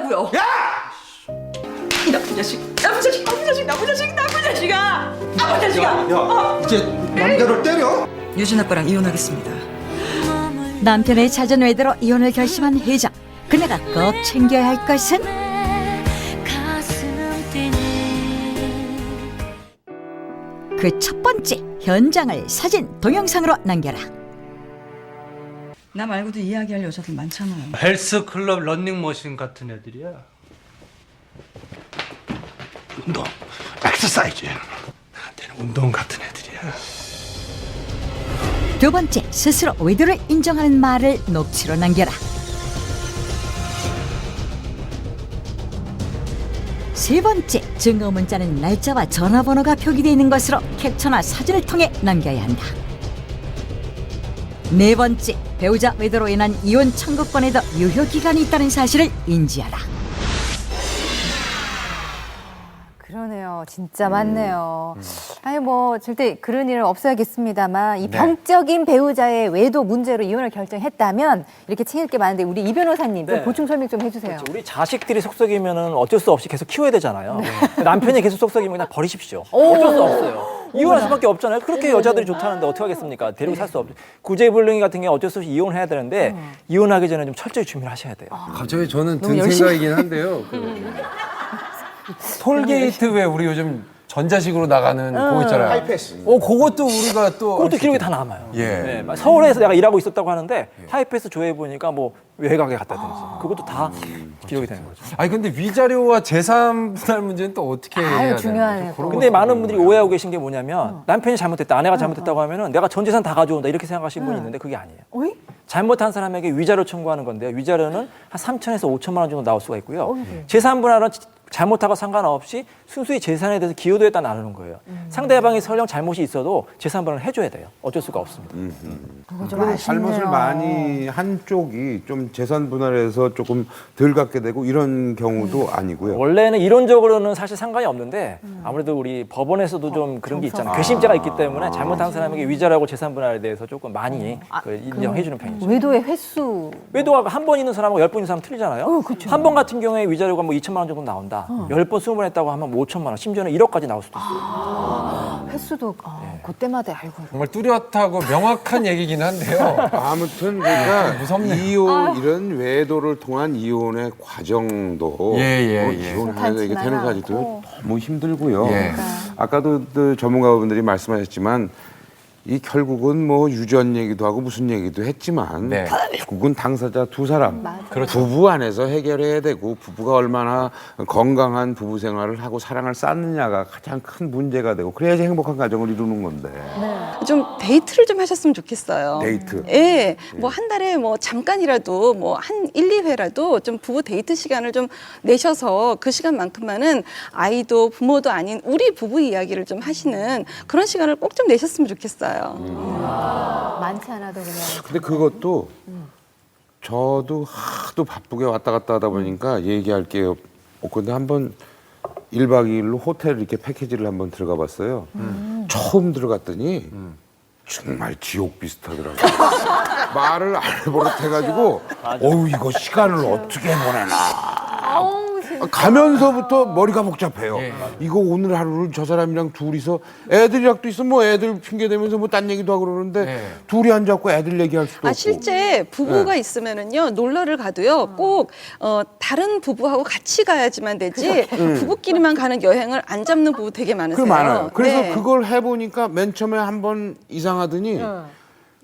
하라고요. 야! 이 나쁜 자식, 나쁜 자식, 나쁜 자식, 나쁜 자식, 나쁜 자식아, 나쁜 자식아. 야, 이제 남자를 때려? 유진 아빠랑 이혼하겠습니다. 남편의 잦은 외도로 이혼을 결심한 회장. 그녀가 꼭 챙겨야 할 것은? 그 첫 번째 현장을 사진 동영상으로 남겨라. 나 말고도 이야기할 여자들 많잖아요. 헬스클럽 런닝머신 같은 애들이야. 운동, 엑서사이즈. 나한테는 운동 같은 애들이야. 두 번째, 스스로 외도를 인정하는 말을 녹취로 남겨라. 세 번째, 증거 문자는 날짜와 전화번호가 표기되어 있는 것으로 캡처나 사진을 통해 남겨야 한다. 네 번째, 배우자 외도로 인한 이혼 청구권에도 유효기간이 있다는 사실을 인지하라. 그러네요. 진짜 많네요. 아니 뭐 절대 그런 일은 없어야겠습니다만 이 병적인 배우자의 외도 문제로 이혼을 결정했다면 이렇게 챙길 게 많은데 우리 이 변호사님 좀 보충 설명 좀 해주세요. 그렇죠. 우리 자식들이 속썩이면은 어쩔 수 없이 계속 키워야 되잖아요. 남편이 계속 속썩이면 그냥 버리십시오. 어쩔 수 없어요. 이혼할 수밖에 없잖아요. 그렇게 여자들이 좋다는데 어떻게 하겠습니까? 데리고 살 수 없죠. 구제불능이 같은 경우 어쩔 수 없이 이혼해야 되는데 이혼하기 전에 좀 철저히 준비를 하셔야 돼요. 갑자기 저는 든 생각이긴 한데요. 톨게이트 왜 우리 요즘 전자식으로 나가는 그거 있잖아요. 하이패스. 그것도 우리가 또 그것도 기록이 다 남아요. 예. 네, 서울에서 내가 일하고 있었다고 하는데 하이패스 조회해 보니까 뭐 외곽에 갔다든지 그것도 다 기록이 되는 거죠. 아니 근데 위자료와 재산 분할 문제는 또 어떻게 해야 되나요? 중요하네요. 근데 많은 분들이 오해하고 계신 게 뭐냐면 남편이 잘못했다, 아내가 잘못했다고 하면은 내가 전 재산 다 가져온다 이렇게 생각하시는 분이 있는데 그게 아니에요. 어이? 잘못한 사람에게 위자료 청구하는 건데요. 위자료는 한 3천에서 5천만 원 정도 나올 수가 있고요. 재산 분할은 잘못하고 상관없이 순수히 재산에 대해서 기여도에다 나누는 거예요. 상대방이 설령 잘못이 있어도 재산 분할을 해줘야 돼요. 어쩔 수가 없습니다. 그거 좀 그럼 아쉽네요. 잘못을 많이 한 쪽이 좀 재산 분할에서 조금 덜 갖게 되고 이런 경우도 아니고요. 원래는 이론적으로는 사실 상관이 없는데 아무래도 우리 법원에서도 좀 그런 게 있잖아요. 괘씸죄가 있기 때문에 잘못한 사람에게 위자료하고 재산 분할에 대해서 조금 많이 인정해주는 편이죠. 외도의 횟수 외도가 한 번 있는 사람하고 10번 있는 사람 틀리잖아요. 한 번 같은 경우에 위자료가 뭐 2천만 원 정도 나온다. 10번, 20번 했다고 하면 뭐 5천만 원, 심지어는 1억까지 나올 수도 있어요. 횟수도 그때마다 알고 정말 뚜렷하고 명확한 얘기긴 한데요. 아무튼 그러니까 무섭네요. 이혼 이런 외도를 통한 이혼의 과정도 이혼해서 이게 되는까지도 너무 힘들고요. 예. 아까도 그 전문가분들이 말씀하셨지만 이 결국은 뭐 유전 얘기도 하고 무슨 얘기도 했지만 네. 결국은 당사자 두 사람 부부 안에서 해결해야 되고 부부가 얼마나 건강한 부부 생활을 하고 사랑을 쌓느냐가 가장 큰 문제가 되고 그래야지 행복한 가정을 이루는 건데. 좀 데이트를 좀 하셨으면 좋겠어요. 데이트. 예. 뭐 한 달에 뭐 잠깐이라도 뭐 한 1, 2회라도 좀 부부 데이트 시간을 좀 내셔서 그 시간만큼만은 아이도 부모도 아닌 우리 부부 이야기를 좀 하시는 그런 시간을 꼭 좀 내셨으면 좋겠어요. 많지 않아도 그냥 근데 그것도 저도 하도 바쁘게 왔다 갔다 하다 보니까 얘기할 게 없고 근데 한번 1박 2일로 호텔 이렇게 패키지를 한번 들어가 봤어요. 처음 들어갔더니 정말 지옥 비슷하더라고요. 말을 안 해버릇해가지고 어우 이거 시간을 어떻게 보내나. 가면서부터 머리가 복잡해요. 이거 오늘 하루를 저 사람이랑 둘이서 애들이랑도 있어 뭐 애들 핑계 대면서 뭐 딴 얘기도 하고 그러는데 둘이 앉아갖고 애들 얘기할 수도 없고. 실제 부부가 있으면은요 놀러를 가도요 꼭 다른 부부하고 같이 가야지만 되지 부부끼리만 가는 여행을 안 잡는 부부 되게 많으세요. 그 많아요. 그래서 네. 그걸 해보니까 맨 처음에 한 번 이상하더니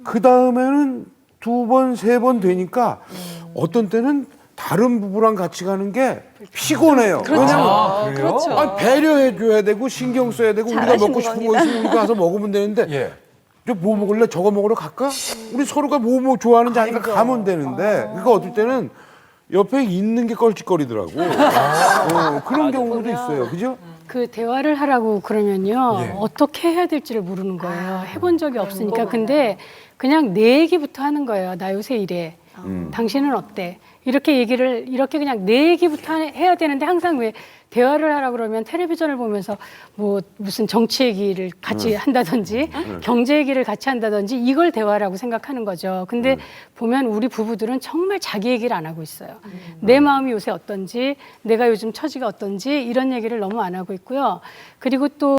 그 다음에는 2번, 3번 되니까 어떤 때는 다른 부부랑 같이 가는 게 피곤해요. 왜냐면 그렇죠. 배려해줘야 되고 신경 써야 되고 우리가 먹고 싶은 거 있으면 우리가 가서 먹으면 되는데 저 뭐 먹을래? 저거 먹으러 갈까? 우리 서로가 뭐 좋아하는지 아니까 가면 되는데 그러니까 어떨 때는 옆에 있는 게 껄찍거리더라고. 그런 경우도 있어요. 그죠? 그 대화를 하라고 그러면요 어떻게 해야 될지를 모르는 거예요. 해본 적이 없으니까. 근데 그냥 내 얘기부터 하는 거예요. 나 요새 이래. 당신은 어때? 이렇게 얘기를 이렇게 그냥 내 얘기부터 해야 되는데 항상 왜 대화를 하라 그러면 텔레비전을 보면서 뭐 무슨 정치 얘기를 같이 한다든지 경제 얘기를 같이 한다든지 이걸 대화라고 생각하는 거죠. 근데 보면 우리 부부들은 정말 자기 얘기를 안 하고 있어요. 내 마음이 요새 어떤지, 내가 요즘 처지가 어떤지 이런 얘기를 너무 안 하고 있고요. 그리고 또